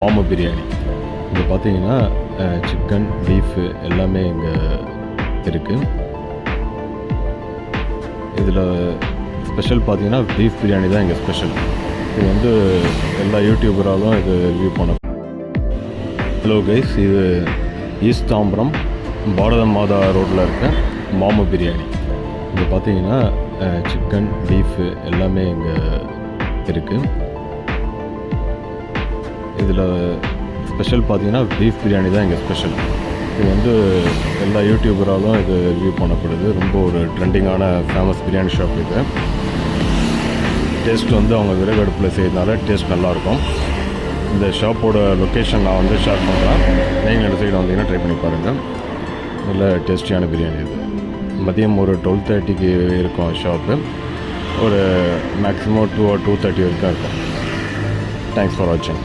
மாமு பிரியாணி. இங்கே பார்த்தீங்கன்னா சிக்கன், பீஃபு எல்லாமே இங்கே இருக்குது. இதில் ஸ்பெஷல் பார்த்தீங்கன்னா பீஃப் பிரியாணி தான் இங்கே ஸ்பெஷல். இது வந்து எல்லா யூடியூபராலும் இது ரிவ்யூ பண்ண. ஹலோ கைஸ், இது ஈஸ்ட் தாம்பரம் பாரத மாதா ரோட்டில் இருக்க மாமு பிரியாணி. இங்கே பார்த்தீங்கன்னா சிக்கன், பீஃபு எல்லாமே இங்கே இருக்குது. இதில் ஸ்பெஷல் பார்த்தீங்கன்னா பீஃப் பிரியாணி தான் இங்கே ஸ்பெஷல். இது வந்து எல்லா யூடியூபராலும் இது ரிவ்யூ பண்ணப்படுது. ரொம்ப ஒரு ட்ரெண்டிங்கான ஃபேமஸ் பிரியாணி ஷாப் இது. டேஸ்ட் வந்து அவங்க விறகு அடுப்பில் செய்யறதுனால டேஸ்ட் நல்லாயிருக்கும். இந்த ஷாப்போட லொக்கேஷன் நான் வந்து ஷேர் பண்ணுறேன். நீங்கள் இந்த சைடு வந்தீங்கன்னா ட்ரை பண்ணி பாருங்கள். நல்ல டேஸ்டியான பிரியாணி இது. மதியம் ஒரு 12:30க்கு இருக்கும் ஷாப்பு. ஒரு மேக்ஸிமம் 2 or 2:30 வரைக்கும் இருக்கும். தேங்க்ஸ் ஃபார் வாட்சிங்.